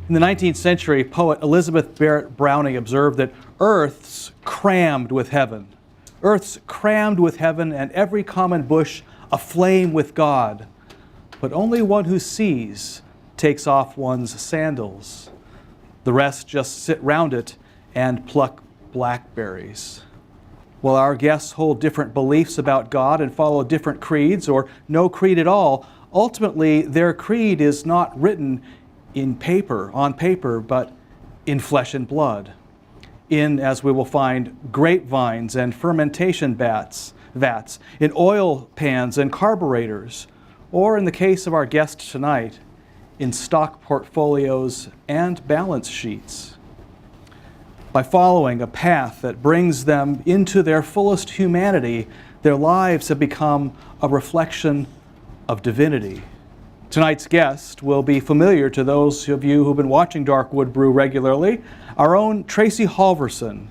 In the 19th century, poet Elizabeth Barrett Browning observed that Earth's crammed with heaven. Earth's crammed with heaven, and every common bush aflame with God. But only one who sees takes off one's sandals. The rest just sit round it and pluck blackberries. While our guests hold different beliefs about God and follow different creeds, or no creed at all, ultimately their creed is not written on paper, but in flesh and blood. As we will find, grapevines and fermentation vats, in oil pans and carburetors, or in the case of our guest tonight, in stock portfolios and balance sheets. By following a path that brings them into their fullest humanity, their lives have become a reflection of divinity. Tonight's guest will be familiar to those of you who've been watching Darkwood Brew regularly, our own Tracey Halvorson.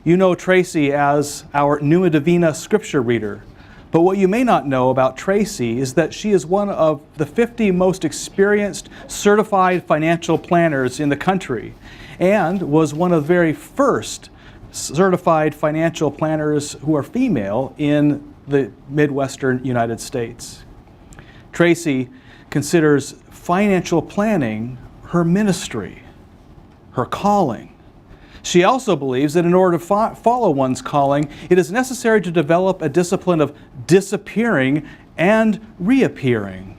You know Tracey as our Numa Divina scripture reader, but what you may not know about Tracey is that she is one of the 50 most experienced certified financial planners in the country, and was one of the very first certified financial planners who are female in the Midwestern United States. Tracey considers financial planning her ministry, her calling. She also believes that in order to follow one's calling, it is necessary to develop a discipline of disappearing and reappearing.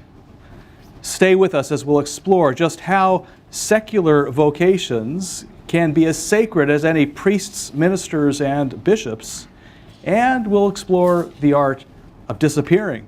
Stay with us as we'll explore just how secular vocations can be as sacred as any priests, ministers, and bishops, and we'll explore the art of disappearing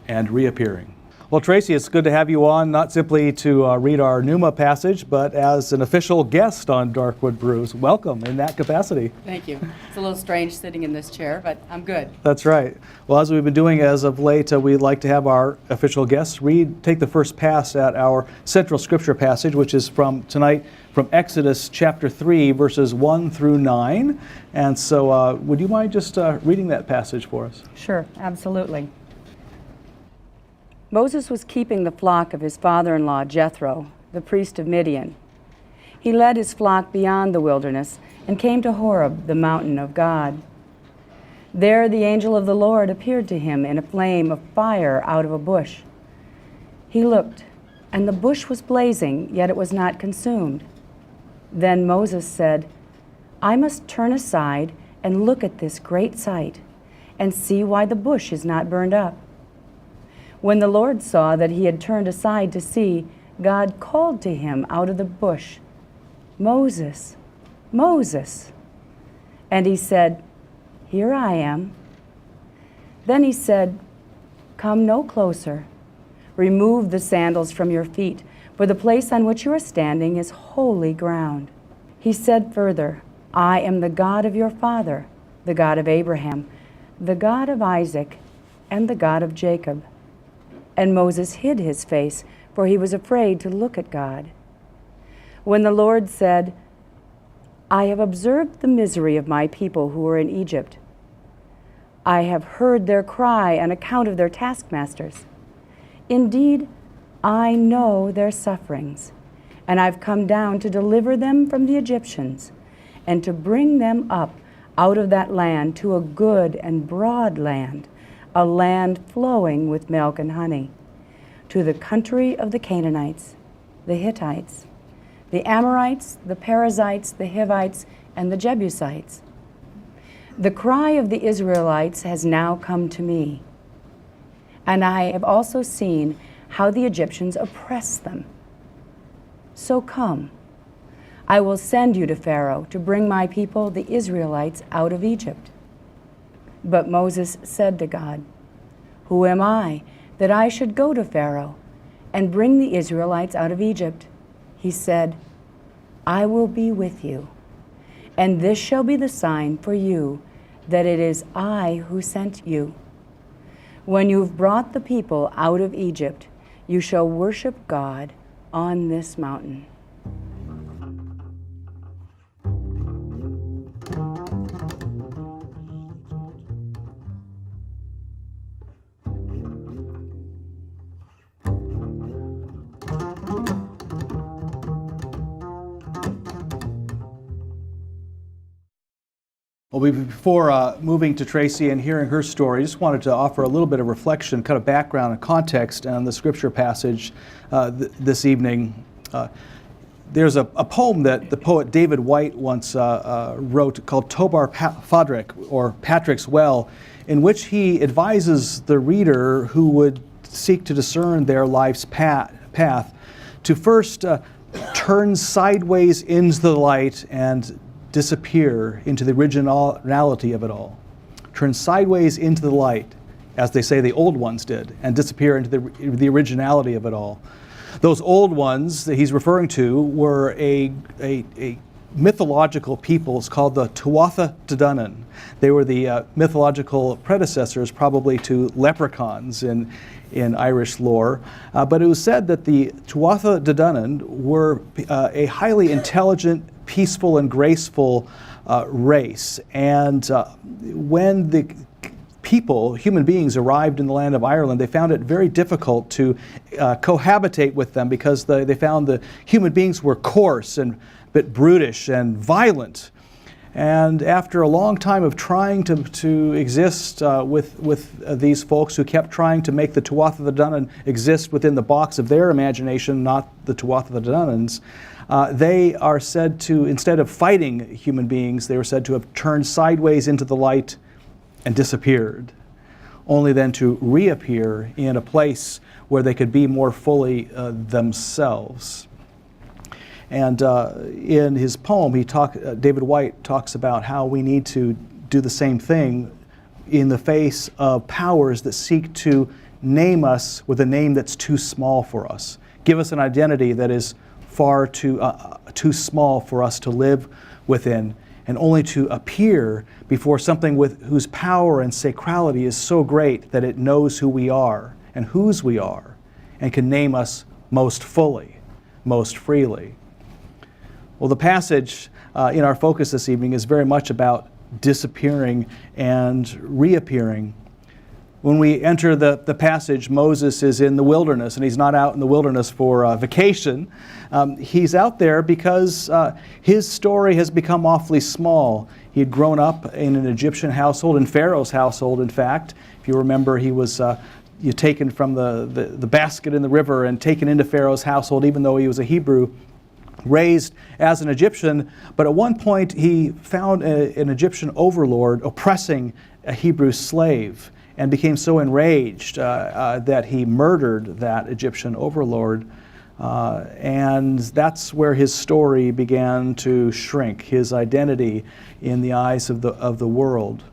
and reappearing. Well, Tracey, it's good to have you on, not simply to read our Pneuma passage, but as an official guest on Darkwood Brews. Welcome in that capacity. Thank you. It's a little strange sitting in this chair, but I'm good. That's right. Well, as we've been doing as of late, we'd like to have our official guests take the first pass at our central scripture passage, which is from tonight from Exodus chapter 3, verses 1 through 9. And so would you mind just reading that passage for us? Sure, absolutely. Moses was keeping the flock of his father-in-law Jethro, the priest of Midian. He led his flock beyond the wilderness and came to Horeb, the mountain of God. There the angel of the Lord appeared to him in a flame of fire out of a bush. He looked, and the bush was blazing, yet it was not consumed. Then Moses said, "I must turn aside and look at this great sight, and see why the bush is not burned up." When the Lord saw that he had turned aside to see, God called to him out of the bush, "Moses, Moses." And he said, "Here I am." Then he said, "Come no closer. Remove the sandals from your feet, for the place on which you are standing is holy ground." He said further, "I am the God of your father, the God of Abraham, the God of Isaac, and the God of Jacob." And Moses hid his face, for he was afraid to look at God. When the Lord said, "I have observed the misery of my people who are in Egypt. I have heard their cry on account of their taskmasters. Indeed, I know their sufferings, and I've come down to deliver them from the Egyptians, and to bring them up out of that land to a good and broad land, a land flowing with milk and honey, to the country of the Canaanites, the Hittites, the Amorites, the Perizzites, the Hivites, and the Jebusites. The cry of the Israelites has now come to me, and I have also seen how the Egyptians oppress them. So come, I will send you to Pharaoh to bring my people, the Israelites, out of Egypt." But Moses said to God, "Who am I that I should go to Pharaoh and bring the Israelites out of Egypt?" He said, "I will be with you, and this shall be the sign for you that it is I who sent you. When you've brought the people out of Egypt, you shall worship God on this mountain." Well, before moving to Tracey and hearing her story, I just wanted to offer a little bit of reflection, kind of background and context on the scripture passage this evening. There's a poem that the poet David White once wrote called Tobar Fadrik, or Patrick's Well, in which he advises the reader who would seek to discern their life's path to first turn sideways into the light and disappear into the originality of it all. Turn sideways into the light, as they say the old ones did, and disappear into the originality of it all. Those old ones that he's referring to were a mythological peoples called the Tuatha De Danann. They were the mythological predecessors probably to leprechauns in Irish lore. But it was said that the Tuatha De Danann were a highly intelligent, peaceful, and graceful race. And when the human beings arrived in the land of Ireland, they found it very difficult to cohabitate with them because they found the human beings were coarse and a bit brutish and violent. And after a long time of trying to exist with these folks who kept trying to make the Tuatha De Danann exist within the box of their imagination, not the Tuatha De Dananns, they are said to, instead of fighting human beings, they were said to have turned sideways into the light and disappeared, only then to reappear in a place where they could be more fully themselves. And in his poem, David White talks about how we need to do the same thing in the face of powers that seek to name us with a name that's too small for us, give us an identity that is far too small for us to live within, and only to appear before something whose power and sacrality is so great that it knows who we are and whose we are, and can name us most fully, most freely. Well, the passage in our focus this evening is very much about disappearing and reappearing. When we enter the passage, Moses is in the wilderness, and he's not out in the wilderness for vacation. He's out there because his story has become awfully small. He had grown up in an Egyptian household, in Pharaoh's household, in fact. If you remember, he was taken from the basket in the river and taken into Pharaoh's household, even though he was a Hebrew, raised as an Egyptian. But at one point, he found an Egyptian overlord oppressing a Hebrew slave, and became so enraged that he murdered that Egyptian overlord. And that's where his story began to shrink, his identity in the eyes of the world.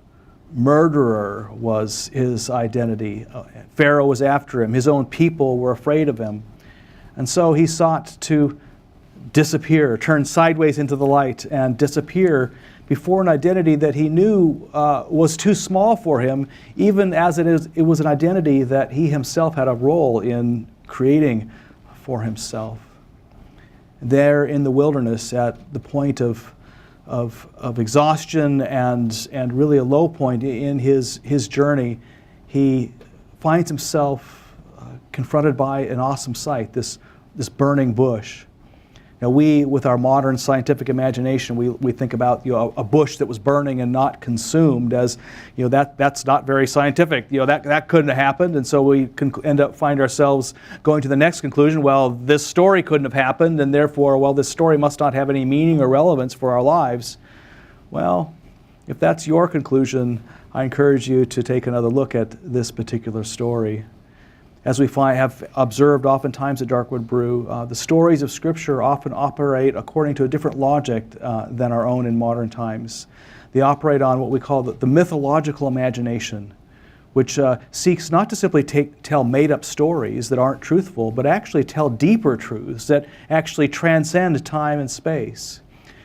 Murderer was his identity. Pharaoh was after him. His own people were afraid of him. And so he sought to disappear, turn sideways into the light, and disappear before an identity that he knew was too small for him, even as it was an identity that he himself had a role in creating for himself. There in the wilderness, at the point of exhaustion and really a low point in his journey, he finds himself confronted by an awesome sight, this burning bush. Now, we, with our modern scientific imagination, we think about a bush that was burning and not consumed as that's not very scientific. That couldn't have happened, and so we can find ourselves going to the next conclusion. Well, this story couldn't have happened, and therefore, this story must not have any meaning or relevance for our lives. Well, if that's your conclusion, I encourage you to take another look at this particular story. As we have observed oftentimes at Darkwood Brew, the stories of Scripture often operate according to a different logic than our own in modern times. They operate on what we call the mythological imagination, which seeks not to simply tell made-up stories that aren't truthful, but actually tell deeper truths that actually transcend time and space.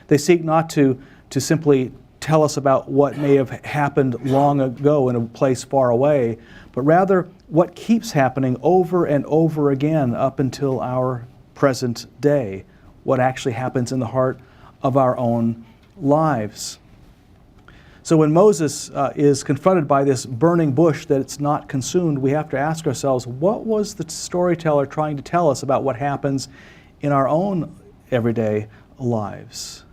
They seek not to simply tell us about what may have happened long ago in a place far away, but rather what keeps happening over and over again up until our present day, what actually happens in the heart of our own lives. So when Moses is confronted by this burning bush that's not consumed, we have to ask ourselves, what was the storyteller trying to tell us about what happens in our own everyday lives?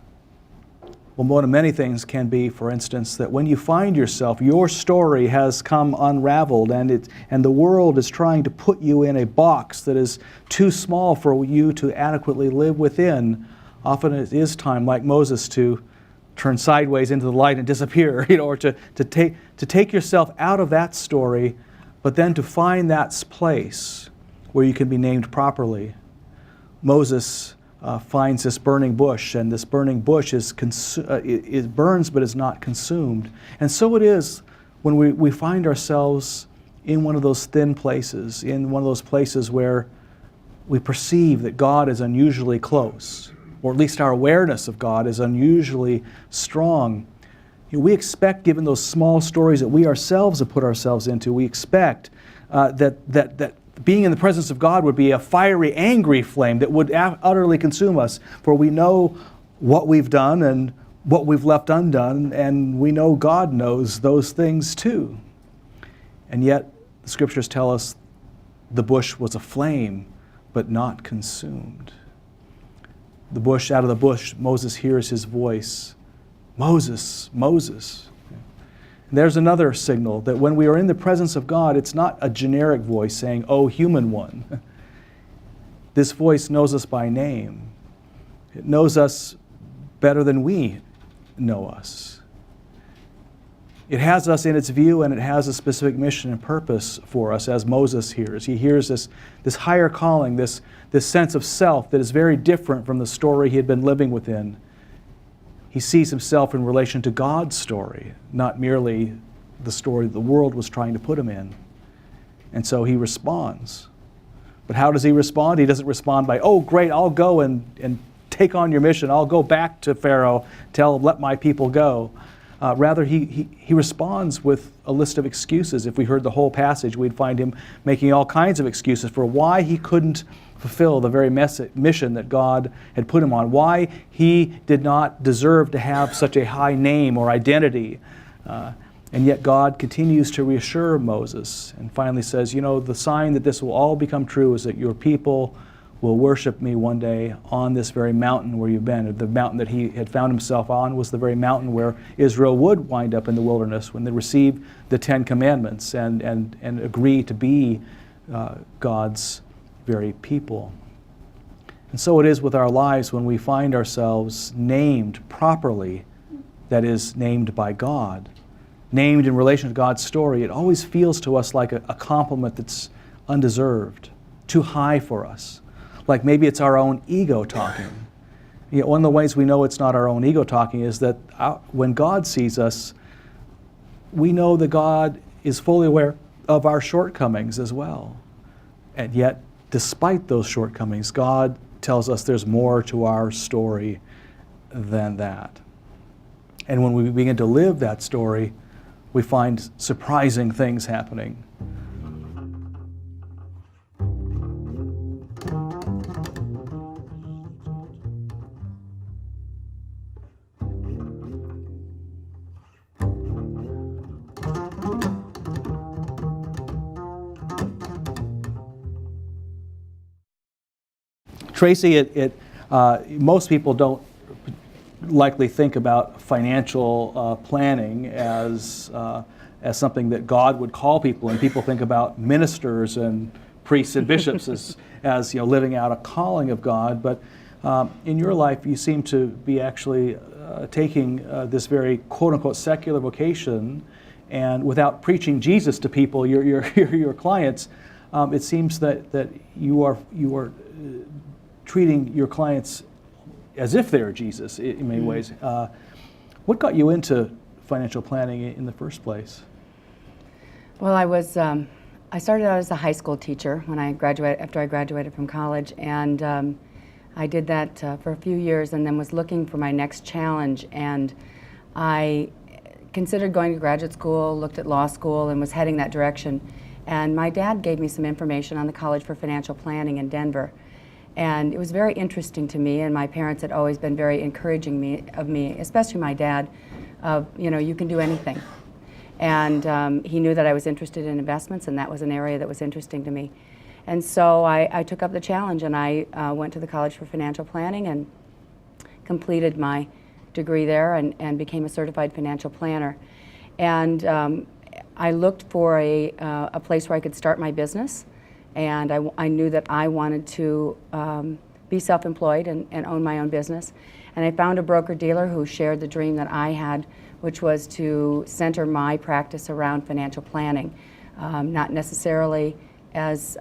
Well, one of many things can be, for instance, that when you find yourself, your story has come unraveled, and the world is trying to put you in a box that is too small for you to adequately live within. Often it is time, like Moses, to turn sideways into the light and disappear, or to take yourself out of that story, but then to find that place where you can be named properly. Moses finds this burning bush, and this burning bush it burns but is not consumed. And so it is when we find ourselves in one of those thin places, in one of those places where we perceive that God is unusually close, or at least our awareness of God is unusually strong. We expect, given those small stories that we ourselves have put ourselves into, we expect that being in the presence of God would be a fiery, angry flame that would utterly consume us. For we know what we've done and what we've left undone, and we know God knows those things too. And yet, the scriptures tell us the bush was aflame, but not consumed. Out of the bush, Moses hears his voice, "Moses, Moses." And there's another signal that when we are in the presence of God, it's not a generic voice saying, "Oh, human one." This voice knows us by name. It knows us better than we know us. It has us in its view, and it has a specific mission and purpose for us, as Moses hears. He hears this higher calling, this sense of self that is very different from the story he had been living within. He sees himself in relation to God's story, not merely the story the world was trying to put him in. And so he responds. But how does he respond? He doesn't respond by, "Oh, great, I'll go and take on your mission. I'll go back to Pharaoh, let my people go." Rather, he responds with a list of excuses. If we heard the whole passage, we'd find him making all kinds of excuses for why he couldn't fulfill the very mission that God had put him on, why he did not deserve to have such a high name or identity. And yet God continues to reassure Moses and finally says, the sign that this will all become true is that your people will worship me one day on this very mountain where you've been. The mountain that he had found himself on was the very mountain where Israel would wind up in the wilderness when they received the Ten Commandments and agree to be God's very people. And so it is with our lives when we find ourselves named properly, that is, named by God, named in relation to God's story. It always feels to us like a compliment that's undeserved, too high for us. Like maybe it's our own ego talking. One of the ways we know it's not our own ego talking is that when God sees us, we know that God is fully aware of our shortcomings as well. And yet, despite those shortcomings, God tells us there's more to our story than that. And when we begin to live that story, we find surprising things happening. Tracey, most people don't likely think about financial planning as something that God would call people, and people think about ministers and priests and bishops as living out a calling of God. But in your life, you seem to be actually taking this very quote-unquote secular vocation, and without preaching Jesus to people, your clients, it seems that you are treating your clients as if they're Jesus in many ways. What got you into financial planning in the first place? Well, I started out as a high school teacher after I graduated from college, and I did that for a few years, and then was looking for my next challenge. And I considered going to graduate school, looked at law school, and was heading that direction. And my dad gave me some information on the College for Financial Planning in Denver. And it was very interesting to me, and my parents had always been very encouraging of me, especially my dad, you can do anything. And he knew that I was interested in investments, and that was an area that was interesting to me. And so I took up the challenge, and I went to the College for Financial Planning and completed my degree there and became a certified financial planner. And I looked for a place where I could start my business, and I knew that I wanted to be self-employed and own my own business. And I found a broker-dealer who shared the dream that I had, which was to center my practice around financial planning, not necessarily as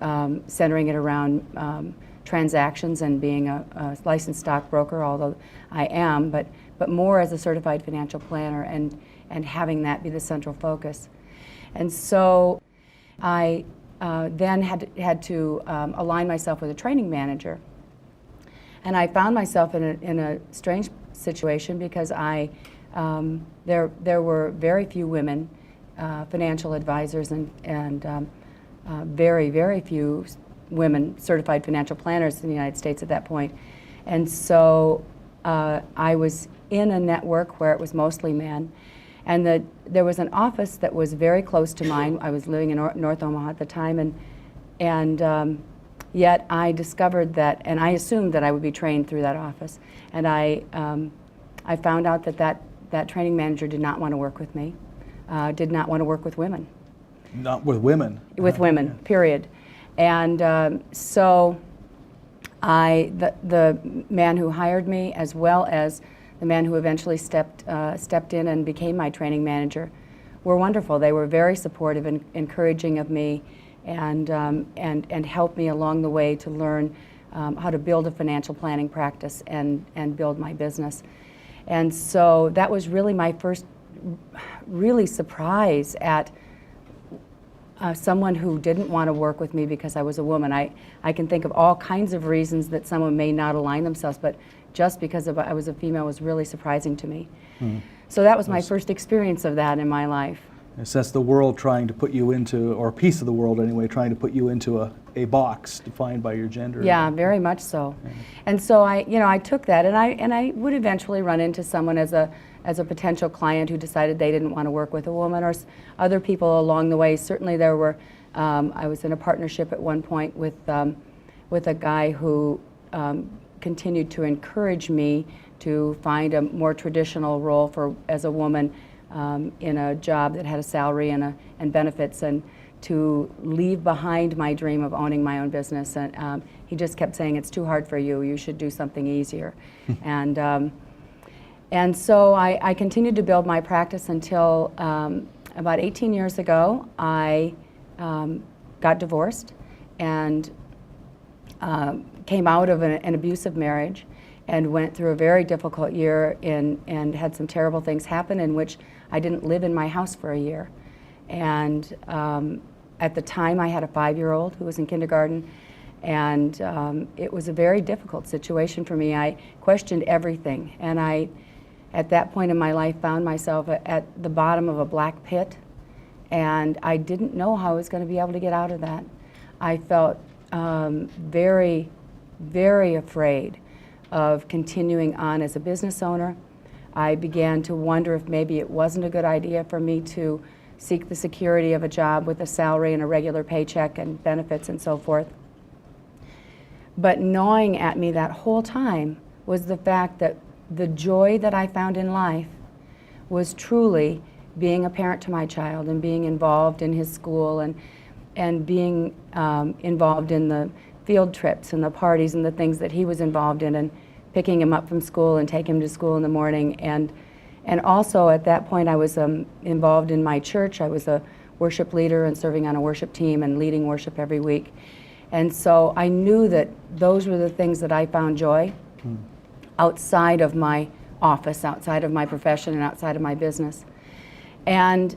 centering it around transactions and being a licensed stockbroker, although I am, but more as a certified financial planner and having that be the central focus. And so I then had to align myself with a training manager. And I found myself in a strange situation because there were very few women financial advisors and very, very few women certified financial planners in the United States at that point. And so I was in a network where it was mostly men. And there was an office that was very close to mine. I was living in North Omaha at the time, and yet I discovered that, and I assumed that I would be trained through that office. And I found out that training manager did not want to work with me, did not want to work with women. Not with women? With women, yeah. Period. And so the man who hired me, as well as the man who eventually stepped in and became my training manager, were wonderful. They were very supportive and encouraging of me, and helped me along the way to learn how to build a financial planning practice and build my business. And so that was really my first really surprise at someone who didn't want to work with me because I was a woman. I can think of all kinds of reasons that someone may not align themselves, but just because I was a female was really surprising to me. Mm. So that was my first experience of that in my life. Yes, that's the world trying to put you into, or a piece of the world anyway, trying to put you into a box defined by your gender. Yeah, very much so. Yeah. And so I took that, and I would eventually run into someone as a potential client who decided they didn't want to work with a woman, or other people along the way. Certainly there were, I was in a partnership at one point with a guy who continued to encourage me to find a more traditional role as a woman in a job that had a salary and benefits, and to leave behind my dream of owning my own business. And he just kept saying, "It's too hard for you. You should do something easier." And so I continued to build my practice until about 18 years ago, I got divorced and came out of an abusive marriage and went through a very difficult year and had some terrible things happen in which I didn't live in my house for a year. And at the time I had a 5-year-old who was in kindergarten, and it was a very difficult situation for me. I questioned everything, and I, at that point in my life, found myself at the bottom of a black pit, and I didn't know how I was going to be able to get out of that. I felt very, very afraid of continuing on as a business owner. I began to wonder if maybe it wasn't a good idea for me to seek the security of a job with a salary and a regular paycheck and benefits and so forth. But gnawing at me that whole time was the fact that the joy that I found in life was truly being a parent to my child and being involved in his school and being involved in the field trips and the parties and the things that he was involved in, and picking him up from school and taking him to school in the morning. And also at that point I was involved in my church. I was a worship leader and serving on a worship team and leading worship every week. And so I knew that those were the things that I found joy outside of my office, outside of my profession, and outside of my business. And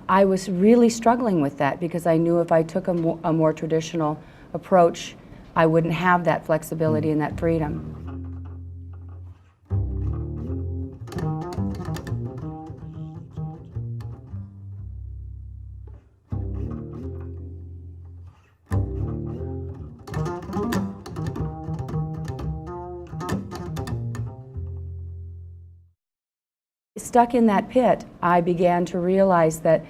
I was really struggling with that because I knew if I took a more traditional approach, I wouldn't have that flexibility and that freedom. Stuck in that pit, I began to realize that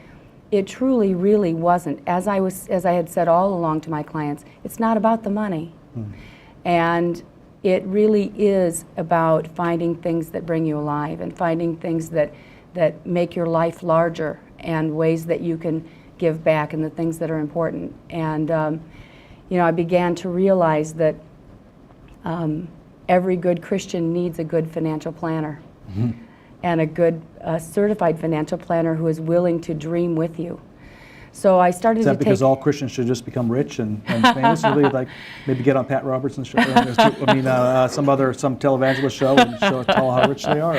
it truly, really wasn't. As I had said all along to my clients, it's not about the money. And it really is about finding things that bring you alive and finding things that make your life larger and ways that you can give back and the things that are important. And I began to realize that every good Christian needs a good financial planner, mm-hmm. and a good certified financial planner who is willing to dream with you. So I started to take... Is that because all Christians should just become rich and famous? Really, like maybe get on Pat Robertson's show, some televangelist show and tell how rich they are?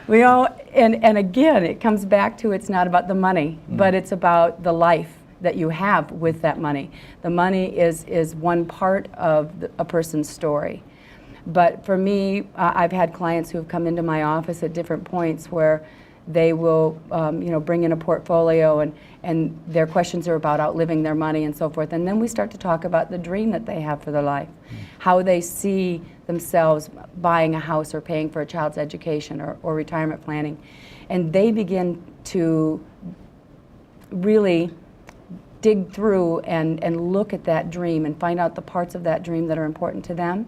Or? And again, it comes back to it's not about the money, but it's about the life that you have with that money. The money is one part of a person's story. But for me, I've had clients who have come into my office at different points where they will bring in a portfolio and their questions are about outliving their money and so forth. And then we start to talk about the dream that they have for their life, how they see themselves buying a house or paying for a child's education or retirement planning. And they begin to really dig through and look at that dream and find out the parts of that dream that are important to them.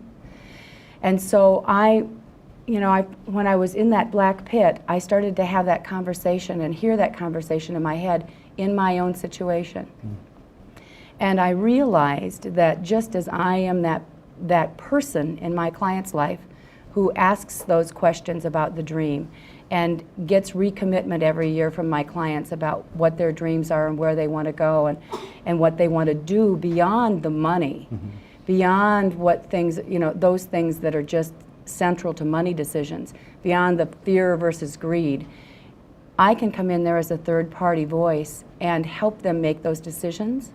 And so when I was in that black pit, I started to have that conversation and hear that conversation in my head in my own situation. And I realized that just as I am that person in my client's life who asks those questions about the dream and gets recommitment every year from my clients about what their dreams are and where they want to go and what they want to do beyond the money, beyond what things, those things that are just central to money decisions, beyond the fear versus greed. I can come in there as a third-party voice and help them make those decisions.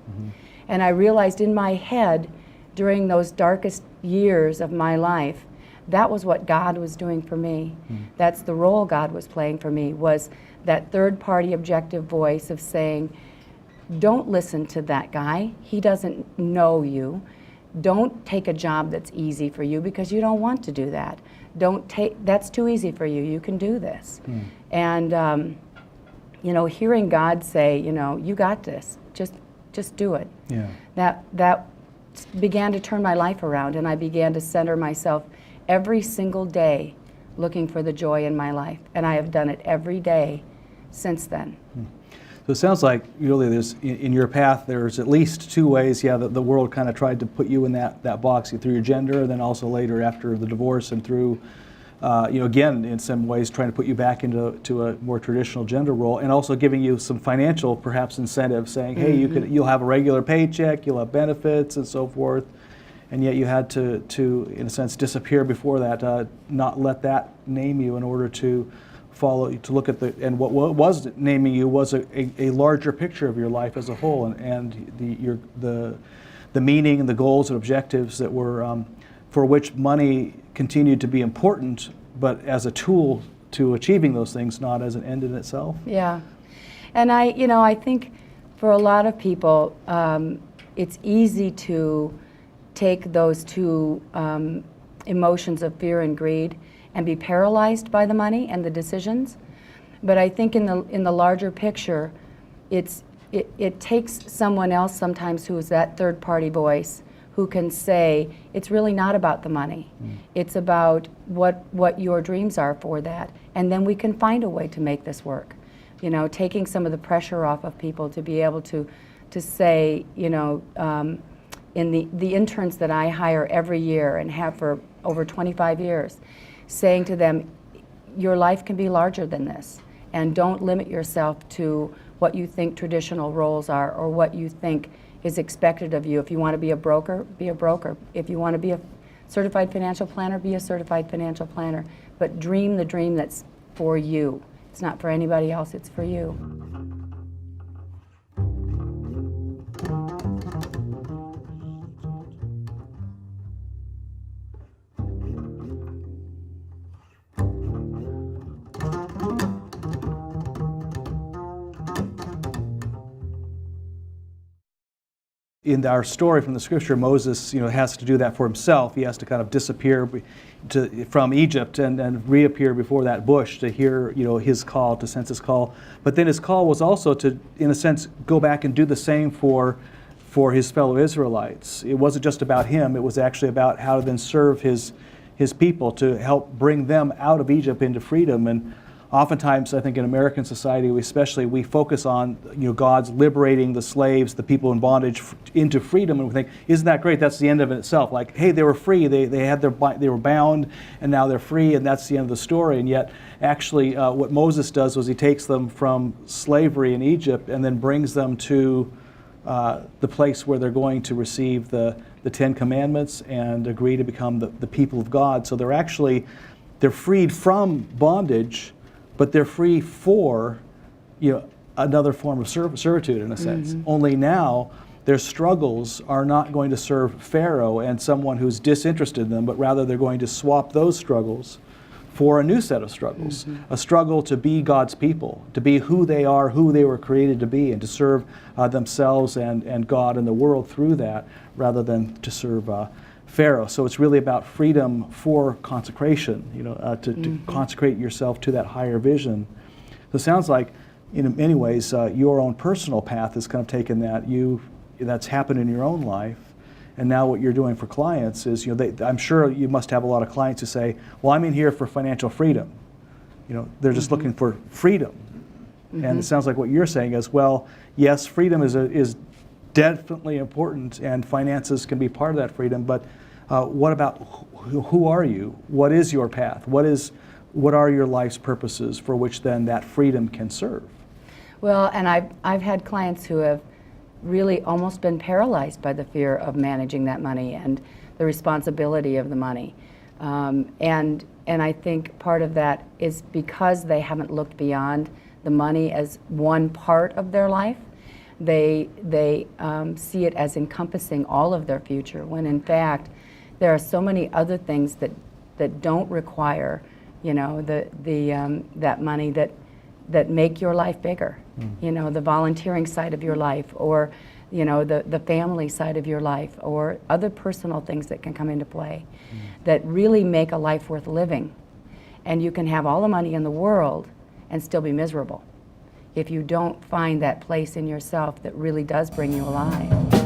And I realized in my head, during those darkest years of my life, that was what God was doing for me. That's the role God was playing for me, was that third-party objective voice of saying, don't listen to that guy. He doesn't know you. Don't take a job that's easy for you because you don't want to do that. That's too easy for you. You can do this. And hearing God say, you got this. Just do it. Yeah. That began to turn my life around, and I began to center myself every single day looking for the joy in my life. And I have done it every day since then. So it sounds like really there's, in your path, there's at least two ways, that the world kind of tried to put you in that box through your gender, and then also later after the divorce and through, again, in some ways trying to put you back into a more traditional gender role, and also giving you some financial, perhaps, incentives, saying, hey, you'll have a regular paycheck, you'll have benefits and so forth, and yet you had to in a sense, disappear before that, not let that name you in order to look at and what was naming you was a larger picture of your life as a whole, and the meaning and the goals and objectives that were for which money continued to be important, but as a tool to achieving those things, not as an end in itself. Yeah, and I think for a lot of people, it's easy to take those two emotions of fear and greed and be paralyzed by the money and the decisions. But I think in the larger picture, it takes someone else sometimes who is that third-party voice who can say, it's really not about the money. It's about what your dreams are for that. And then we can find a way to make this work. Taking some of the pressure off of people to be able to say, in the interns that I hire every year and have for over 25 years, saying to them, your life can be larger than this, and don't limit yourself to what you think traditional roles are or what you think is expected of you. If you want to be a broker, be a broker. If you want to be a certified financial planner, be a certified financial planner. But dream the dream that's for you. It's not for anybody else, it's for you. In our story from the scripture, Moses, has to do that for himself. He has to kind of disappear from Egypt and reappear before that bush to hear, his call, to sense his call. But then his call was also to, in a sense, go back and do the same for his fellow Israelites. It wasn't just about him. It was actually about how to then serve his his people, to help bring them out of Egypt into freedom. And oftentimes, I think in American society, we focus on God's liberating the slaves, the people in bondage, into freedom, and we think, isn't that great? That's the end of it itself. Like, hey, they were free. They were bound, and now they're free, and that's the end of the story. And yet, actually, what Moses does was he takes them from slavery in Egypt and then brings them to the place where they're going to receive the Ten Commandments and agree to become the people of God. So they're freed from bondage, but they're free for another form of servitude in a sense. Mm-hmm. Only now their struggles are not going to serve Pharaoh and someone who's disinterested in them, but rather they're going to swap those struggles for a new set of struggles, a struggle to be God's people, to be who they are, who they were created to be, and to serve themselves and God and the world through that, rather than to serve Pharaoh. So it's really about freedom for consecration, to consecrate yourself to that higher vision. So it sounds like, in many ways, your own personal path has kind of taken that's happened in your own life. And now what you're doing for clients is, I'm sure you must have a lot of clients who say, well, I'm in here for financial freedom. They're just looking for freedom. And it sounds like what you're saying is, well, yes, freedom is definitely important, and finances can be part of that freedom, but what about who are you? What is your path? What are your life's purposes for which then that freedom can serve? Well, and I've had clients who have really almost been paralyzed by the fear of managing that money and the responsibility of the money. And I think part of that is because they haven't looked beyond the money as one part of their life. They see it as encompassing all of their future, when in fact there are so many other things that don't require that money that make your life bigger. The volunteering side of your life, or the family side of your life, or other personal things that can come into play that really make a life worth living. And you can have all the money in the world and still be miserable if you don't find that place in yourself that really does bring you alive.